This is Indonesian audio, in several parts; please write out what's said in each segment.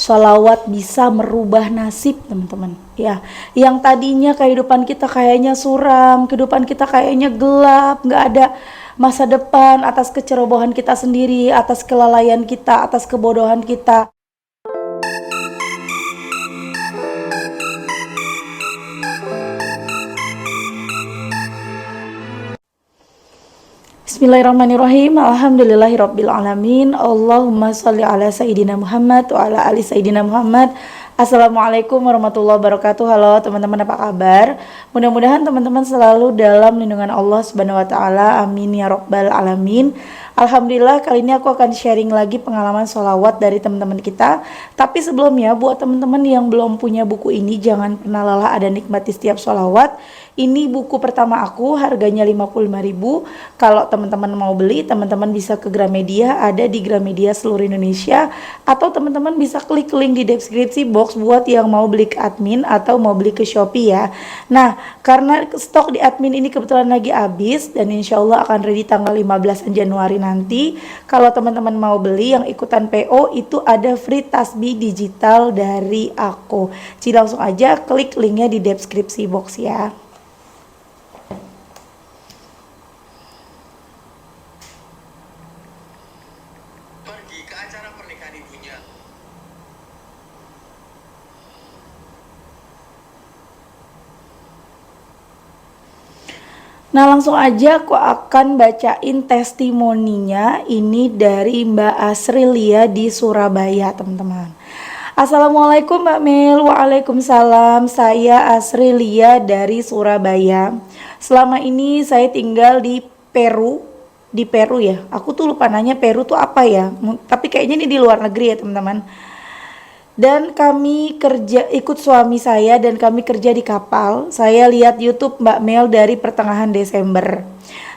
Sholawat bisa merubah nasib teman-teman ya. Yang tadinya kehidupan kita kayaknya suram, kehidupan kita kayaknya gelap, nggak ada masa depan atas kecerobohan kita sendiri, atas kelalaian kita, atas kebodohan kita. Bismillahirrahmanirrahim. Alhamdulillahirrabbilalamin. Allahumma sholli ala Sayyidina Muhammad wa ala ali Sayyidina Muhammad. Assalamualaikum warahmatullahi wabarakatuh. Halo teman-teman, apa kabar? Mudah-mudahan teman-teman selalu dalam lindungan Allah Subhanahu wa taala. Amin ya rabbal alamin. Alhamdulillah, kali ini aku akan sharing lagi pengalaman sholawat dari teman-teman kita. Tapi sebelumnya, buat teman-teman yang belum punya buku ini, jangan pernah lelah ada nikmati setiap sholawat. Ini buku pertama aku, harganya 55.000. Kalau teman-teman mau beli, teman-teman bisa ke Gramedia, ada di Gramedia seluruh Indonesia. Atau teman-teman bisa klik link di deskripsi box buat yang mau beli ke admin atau mau beli ke Shopee ya. Nah, karena stok di admin ini kebetulan lagi habis dan insya Allah akan ready tanggal 15 Januari nanti. Kalau teman-teman mau beli yang ikutan PO, itu ada free tasbih digital dari aku. Jadi langsung aja klik linknya di deskripsi box ya. Pergi ke acara pernikahan ibunya. Nah, langsung aja aku akan bacain testimoninya. Ini dari Mbak Asrilia di Surabaya, teman-teman. Assalamualaikum Mbak Mel. Waalaikumsalam. Saya Asrilia dari Surabaya. Selama ini saya tinggal di Peru. Di Peru ya. Aku tuh lupa nanya Peru tuh apa ya. Tapi kayaknya ini di luar negeri ya, teman-teman. Dan kami kerja ikut suami saya dan kami kerja di kapal. Saya lihat YouTube Mbak Mel dari pertengahan Desember.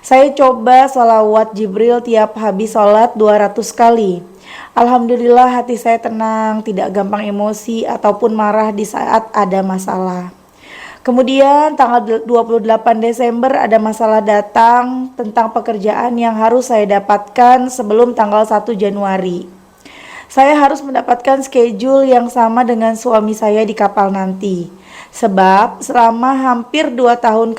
Saya coba sholawat Jibril tiap habis sholat 200 kali. Alhamdulillah hati saya tenang, tidak gampang emosi ataupun marah di saat ada masalah. Kemudian tanggal 28 Desember ada masalah datang tentang pekerjaan yang harus saya dapatkan sebelum tanggal 1 Januari. Saya harus mendapatkan schedule yang sama dengan suami saya di kapal nanti. Sebab selama hampir 2 tahun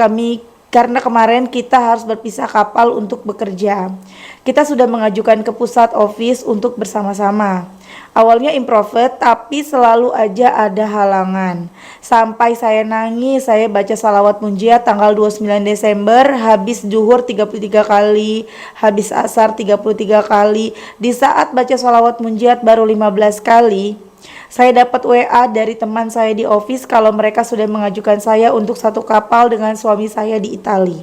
karena kemarin kita harus berpisah kapal untuk bekerja. Kita sudah mengajukan ke pusat office untuk bersama-sama. Awalnya introvert tapi selalu aja ada halangan. Sampai saya nangis, saya baca salawat munjiat tanggal 29 Desember, habis zuhur 33 kali, habis asar 33 kali. Di saat baca salawat munjiat baru 15 kali, saya dapat WA dari teman saya di office kalau mereka sudah mengajukan saya untuk satu kapal dengan suami saya di Italia.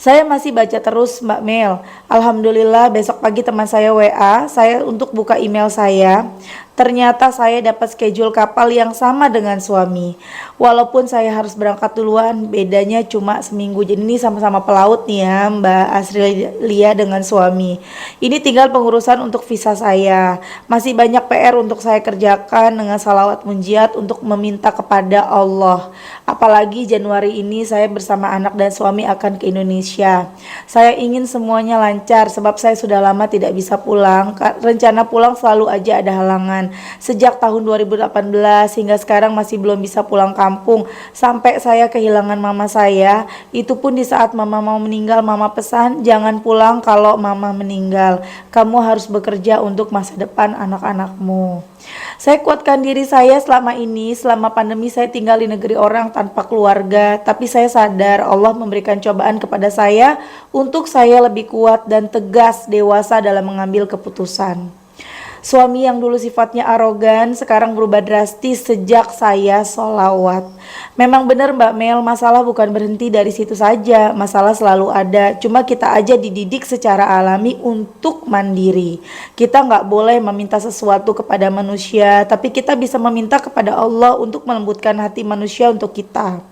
Saya masih baca terus Mbak Mel. Alhamdulillah besok pagi teman saya WA saya untuk buka email saya. Ternyata saya dapat schedule kapal yang sama dengan suami. Walaupun saya harus berangkat duluan, bedanya cuma seminggu. Jadi ini sama-sama pelaut nih ya Mbak Asrilia dengan suami. Ini tinggal pengurusan untuk visa saya. Masih banyak PR untuk saya kerjakan dengan salawat munjiat untuk meminta kepada Allah. Apalagi Januari ini saya bersama anak dan suami akan ke Indonesia. Saya ingin semuanya lancar sebab saya sudah lama tidak bisa pulang. Rencana pulang selalu aja ada halangan. Sejak tahun 2018 hingga sekarang masih belum bisa pulang kampung. Sampai saya kehilangan mama saya. Itu pun di saat mama mau meninggal, mama pesan jangan pulang kalau mama meninggal. Kamu harus bekerja untuk masa depan anak-anakmu. Saya kuatkan diri saya selama ini, selama pandemi saya tinggal di negeri orang tanpa keluarga. Tapi saya sadar Allah memberikan cobaan kepada saya untuk saya lebih kuat dan tegas dewasa dalam mengambil keputusan. Suami yang dulu sifatnya arogan sekarang berubah drastis sejak saya sholawat. Memang benar Mbak Mel, masalah bukan berhenti dari situ saja. Masalah selalu ada, cuma kita aja dididik secara alami untuk mandiri. Kita nggak boleh meminta sesuatu kepada manusia, tapi kita bisa meminta kepada Allah untuk melembutkan hati manusia untuk kita.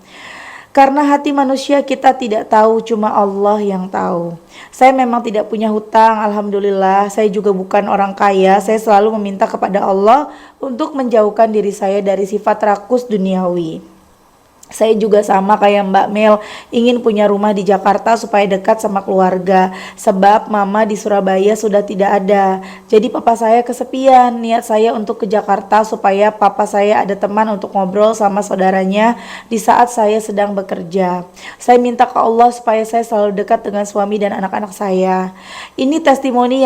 Karena hati manusia kita tidak tahu, cuma Allah yang tahu. Saya memang tidak punya hutang, alhamdulillah. Saya juga bukan orang kaya. Saya selalu meminta kepada Allah untuk menjauhkan diri saya dari sifat rakus duniawi. Saya juga sama kayak Mbak Mel, ingin punya rumah di Jakarta supaya dekat sama keluarga. Sebab mama di Surabaya sudah tidak ada. Jadi papa saya kesepian. Niat saya untuk ke Jakarta supaya papa saya ada teman untuk ngobrol sama saudaranya di saat saya sedang bekerja. Saya minta ke Allah supaya saya selalu dekat dengan suami dan anak-anak saya. Ini testimoni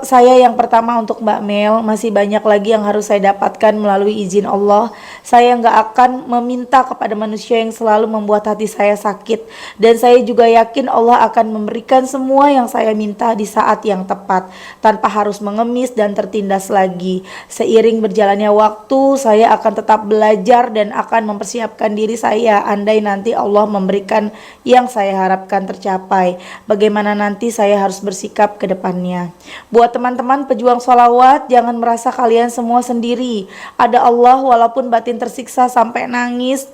saya yang pertama untuk Mbak Mel. Masih banyak lagi yang harus saya dapatkan melalui izin Allah. Saya nggak akan meminta kepada manusia yang selalu membuat hati saya sakit, dan saya juga yakin Allah akan memberikan semua yang saya minta di saat yang tepat tanpa harus mengemis dan tertindas lagi. Seiring berjalannya waktu, saya akan tetap belajar dan akan mempersiapkan diri saya andai nanti Allah memberikan yang saya harapkan tercapai. Bagaimana nanti saya harus bersikap ke depannya. Buat teman-teman pejuang sholawat, jangan merasa kalian semua sendiri. Ada Allah, walaupun batin tersiksa sampai nangis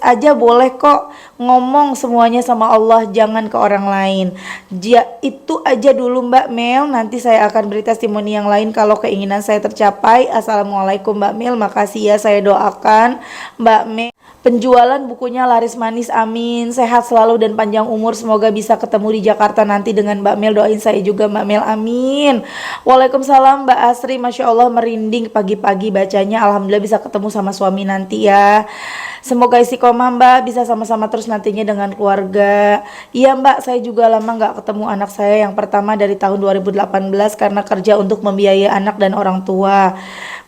aja boleh kok, ngomong semuanya sama Allah, jangan ke orang lain. Itu aja dulu Mbak Mel, nanti saya akan beri testimoni yang lain kalau keinginan saya tercapai. Assalamualaikum Mbak Mel, makasih ya, saya doakan Mbak Mel penjualan bukunya laris manis, amin. Sehat selalu dan panjang umur, semoga bisa ketemu di Jakarta nanti dengan Mbak Mel. Doain saya juga Mbak Mel, amin. Waalaikumsalam Mbak Asri, Masya Allah merinding pagi-pagi bacanya. Alhamdulillah bisa ketemu sama suami nanti ya. Semoga istiqomah Mbak, bisa sama-sama terus nantinya dengan keluarga. Iya Mbak, saya juga lama gak ketemu anak saya yang pertama dari tahun 2018 karena kerja untuk membiayai anak dan orang tua.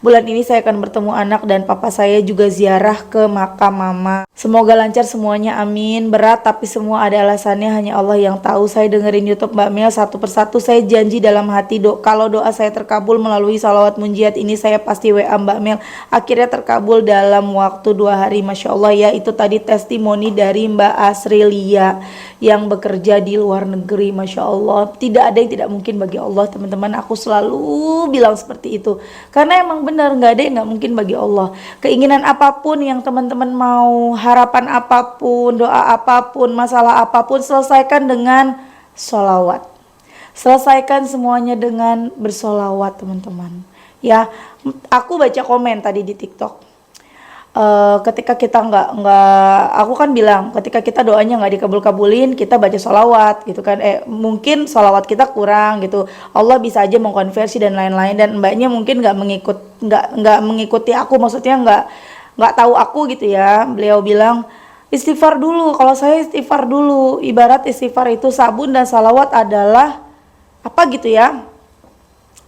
Bulan ini saya akan bertemu anak dan papa saya juga ziarah ke makam mama. Semoga lancar semuanya, amin. Berat tapi semua ada alasannya, hanya Allah yang tahu. Saya dengerin YouTube Mbak Mel satu persatu, saya janji dalam hati kalau doa saya terkabul melalui salawat munjiat ini, saya pasti WA Mbak Mel. Akhirnya terkabul dalam waktu 2 hari, Masya Allah ya. Itu tadi testimoni dari Mbak Asrilia yang bekerja di luar negeri, Masya Allah. Tidak ada yang tidak mungkin bagi Allah, teman-teman. Aku selalu bilang seperti itu, karena emang benar, nggak ada yang nggak mungkin bagi Allah. Keinginan apapun yang teman-teman mau, harapan apapun, doa apapun, masalah apapun, selesaikan dengan sholawat. Selesaikan semuanya dengan bersolawat, teman-teman. Ya, aku baca komen tadi di TikTok. Ketika kita aku kan bilang ketika kita doanya nggak dikabul-kabulin, kita baca sholawat gitu kan. Mungkin sholawat kita kurang gitu, Allah bisa aja mengkonversi dan lain-lain. Dan mbaknya mungkin nggak mengikuti aku, maksudnya nggak tahu aku gitu ya. Beliau bilang istighfar dulu. Kalau saya istighfar dulu, ibarat istighfar itu sabun dan sholawat adalah apa gitu ya.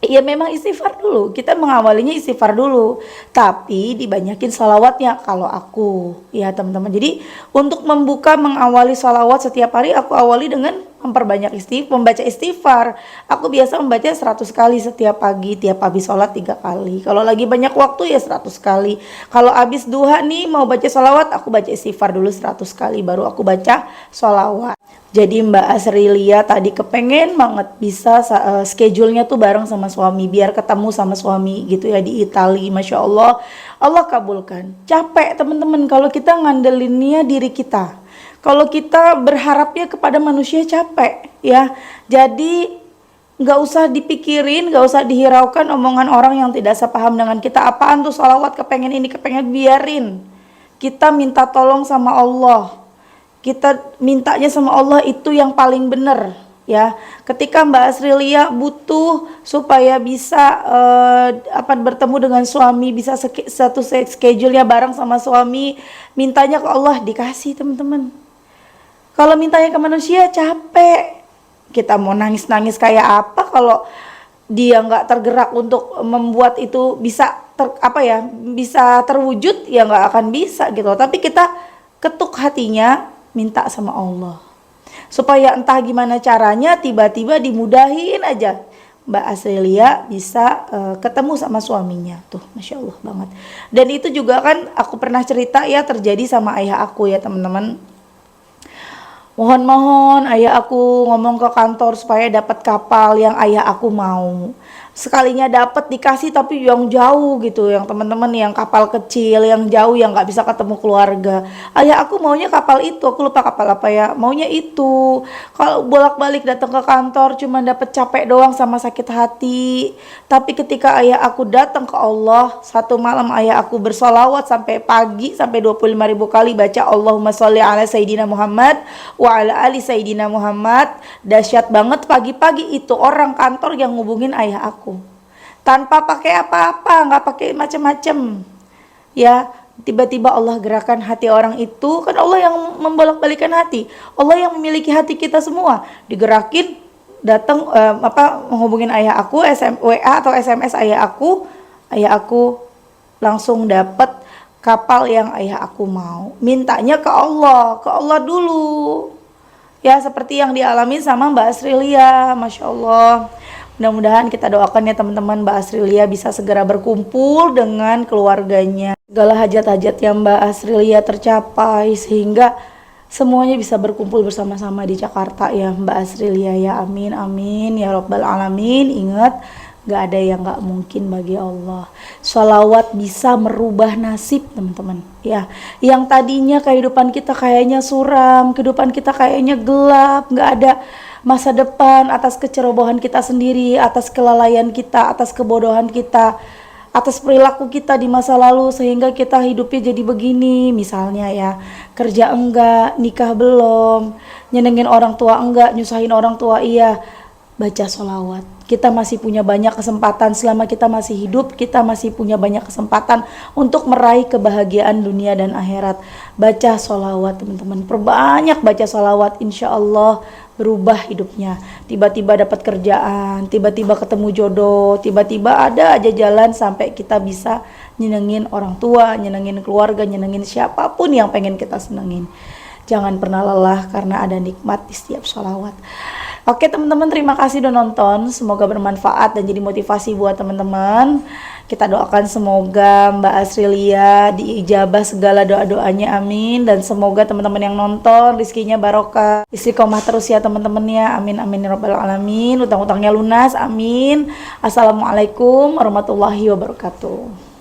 Ya memang istighfar dulu, kita mengawalinya istighfar dulu, tapi dibanyakin salawatnya kalau aku ya teman-teman. Jadi untuk mengawali salawat setiap hari, aku awali dengan membaca istighfar. Aku biasa membaca 100 kali setiap pagi, tiap habis sholat 3 kali. Kalau lagi banyak waktu ya 100 kali. Kalau habis duha nih mau baca salawat, aku baca istighfar dulu 100 kali, baru aku baca salawat. Jadi Mbak Asrilia tadi kepengen banget bisa schedule-nya tuh bareng sama suami, biar ketemu sama suami gitu ya di Itali. Masya Allah, Allah kabulkan. Capek teman-teman kalau kita ngandelinnya diri kita. Kalau kita berharapnya kepada manusia, capek ya. Jadi nggak usah dipikirin, nggak usah dihiraukan omongan orang yang tidak sepaham dengan kita. Apaan tuh salawat, kepengen ini, kepengen, biarin. Kita minta tolong sama Allah. Kita mintanya sama Allah itu yang paling benar ya. Ketika Mbak Asrilia butuh supaya bisa bertemu dengan suami, bisa satu schedule-nya bareng sama suami, mintanya ke Allah, dikasih teman-teman. Kalau mintanya ke manusia capek. Kita mau nangis-nangis kayak apa kalau dia nggak tergerak untuk membuat itu bisa bisa terwujud, ya nggak akan bisa gitu. Tapi kita ketuk hatinya, minta sama Allah supaya entah gimana caranya tiba-tiba dimudahin aja Mbak Asrilia bisa ketemu sama suaminya tuh, Masya Allah banget. Dan itu juga kan aku pernah cerita ya, terjadi sama ayah aku ya teman-teman. Mohon ayah aku ngomong ke kantor supaya dapat kapal yang ayah aku mau. sekalinya dapat dikasih tapi yang jauh gitu, yang teman-teman yang kapal kecil yang jauh yang nggak bisa ketemu keluarga. Ayah aku maunya kapal itu, aku lupa kapal apa ya, maunya itu. Kalau bolak-balik datang ke kantor cuma dapat capek doang sama sakit hati. Tapi ketika ayah aku datang ke Allah, satu malam ayah aku bersolawat sampai pagi, sampai 25.000 kali baca Allahumma sholli ala Sayyidina Muhammad wa ala ali Sayyidina Muhammad. Dahsyat banget, pagi-pagi itu orang kantor yang ngubungin ayah aku tanpa pakai apa-apa, nggak pakai macam-macam ya. Tiba-tiba Allah gerakan hati orang itu, kan Allah yang membolak-balikan hati, Allah yang memiliki hati kita semua, digerakin datang menghubungin ayah aku, WA atau SMS ayah aku langsung dapat kapal yang ayah aku mau. Mintanya ke Allah dulu ya, seperti yang dialami sama Mbak Asrilia, Masya Allah. Mudah-mudahan kita doakan ya teman-teman, Mbak Asrilia bisa segera berkumpul dengan keluarganya, segala hajat-hajat yang Mbak Asrilia tercapai, sehingga semuanya bisa berkumpul bersama-sama di Jakarta ya Mbak Asrilia ya. Amin amin ya Rabbal Alamin. Ingat, gak ada yang gak mungkin bagi Allah. Sholawat bisa merubah nasib teman-teman ya. Yang tadinya kehidupan kita kayaknya suram, kehidupan kita kayaknya gelap, gak ada masa depan atas kecerobohan kita sendiri, atas kelalaian kita, atas kebodohan kita, atas perilaku kita di masa lalu sehingga kita hidupnya jadi begini. Misalnya ya, kerja enggak, nikah belum, nyenengin orang tua enggak, nyusahin orang tua iya. Baca sholawat. Kita masih punya banyak kesempatan, selama kita masih hidup, kita masih punya banyak kesempatan untuk meraih kebahagiaan dunia dan akhirat. Baca sholawat teman-teman, perbanyak baca sholawat, insya Allah berubah hidupnya. Tiba-tiba dapat kerjaan, tiba-tiba ketemu jodoh, tiba-tiba ada aja jalan sampai kita bisa nyenengin orang tua, nyenengin keluarga, nyenengin siapapun yang pengen kita senengin. Jangan pernah lelah karena ada nikmat di setiap sholawat. Oke teman-teman, terima kasih udah nonton, semoga bermanfaat dan jadi motivasi buat teman-teman. Kita doakan semoga Mbak Asrilia diijabah segala doa-doanya, amin. Dan semoga teman-teman yang nonton rezekinya barokah, istiqomah terus ya teman-teman ya, amin amin ya Rabbal Alamin. Utang-utangnya lunas, amin. Assalamualaikum warahmatullahi wabarakatuh.